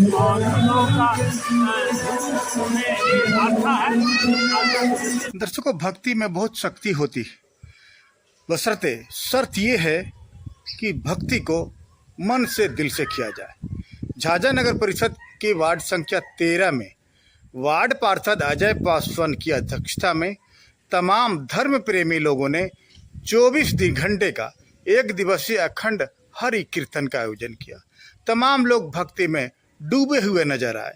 और हम लोगों का में ये आस्था है। दर्शकों, भक्ति में बहुत शक्ति होती है, बशर्ते शर्त ये है कि भक्ति को मन से दिल से किया जाए। झाझा नगर परिषद की वार्ड संख्या 13 में वार्ड पार्षद अजय पासवान की अध्यक्षता में तमाम धर्म प्रेमी लोगों ने 24 घंटे का एक दिवसीय अखंड हरि कीर्तन का आयोजन किया। तमाम लोग भक्ति में डूबे हुए नजर आए।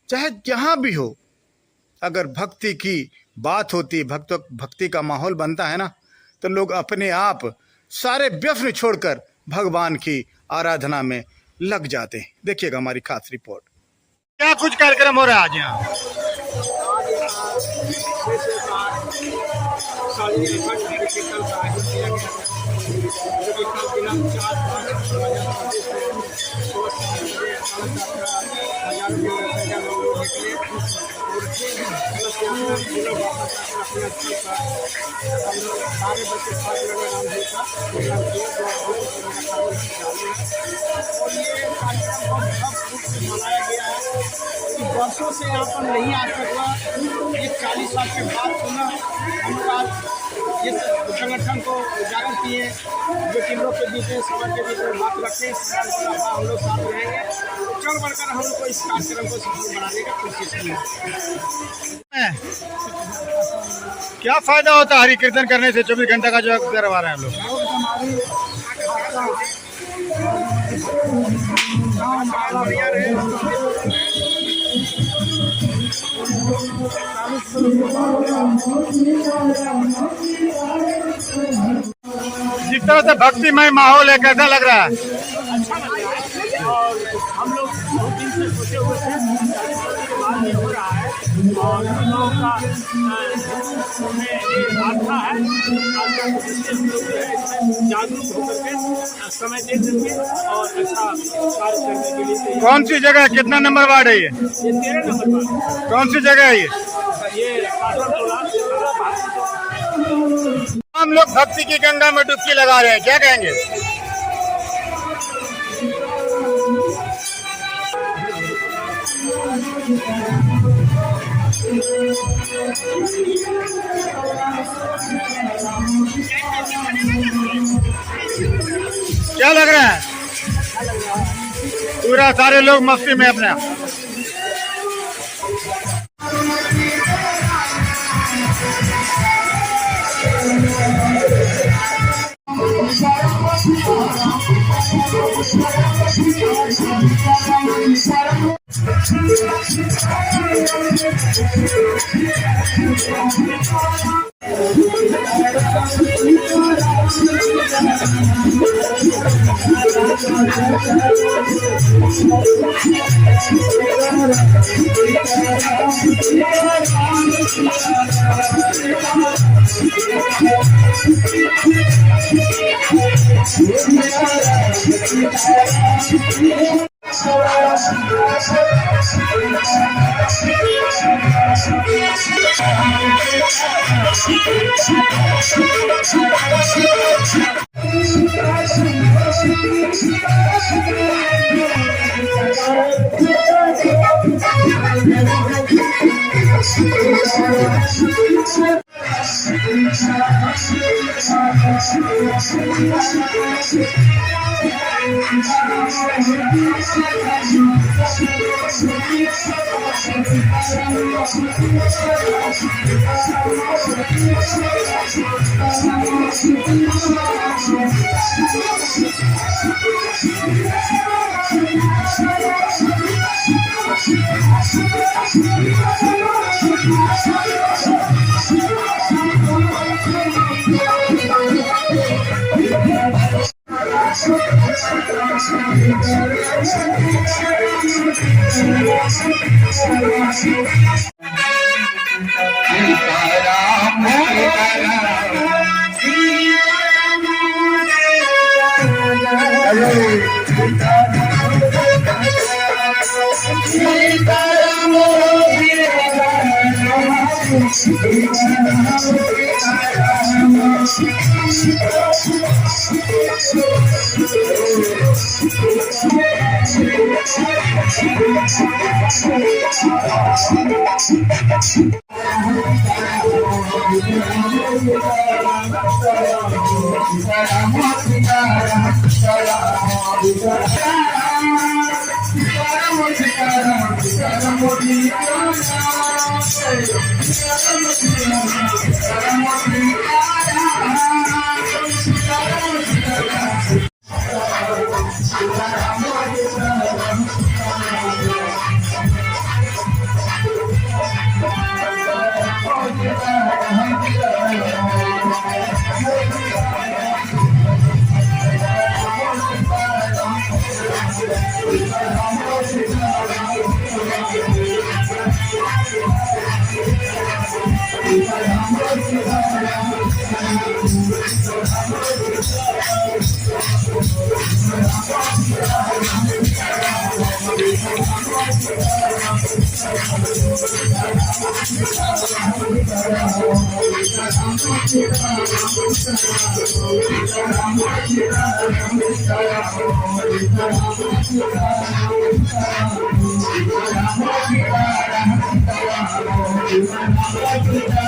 चाहे जहाँ भी हो, अगर भक्ति की बात होती, भक्ति का माहौल बनता है ना, तो लोग अपने आप सारे व्यसन छोड़कर भगवान की आराधना में लग जाते हैं। देखिएगा हमारी खास रिपोर्ट। क्या कुछ कार्यक्रम हो रहा है आज यहाँ? सारे बच्चे और ये कार्यक्रम मनाया गया है। वर्षों से यहाँ पर नहीं आ सका, ये 40 साल के बाद पुनः हम लोग आज इस संगठन को उजागर किए, जो कि लोग के बीच में, समाज के बीच में बात रखें, हम लोग साथ रहेंगे, चढ़ बढ़कर हम लोग को इस कार्यक्रम को सफल बनाने की कोशिश की। क्या फायदा होता है हरि कीर्तन करने से? 24 घंटा का जो करवा रहे हैं हम लोग। जिस तरह से भक्तिमय माहौल है, कैसा लग रहा है? अच्छा लग रहा है और हम लोग बहुत दिन से सोचे हुए थे, के बाद ये हो रहा है और हम लोगों का में ये आस्था है। आस्था को जिससे हम लोग जो है इसमें जागरूक होकर के समय दे सके और ऐसा कार्य करने के लिए। कौन सी जगह है? कितना नंबर वार्ड है ये? 13 नंबर वार्ड। कौन सी जगह है ये? हम लोग भक्ति की गंगा में डुबकी लगा रहे हैं, क्या कहेंगे? क्या लग रहा है? पूरा सारे लोग मस्ती में अपने। Thank you.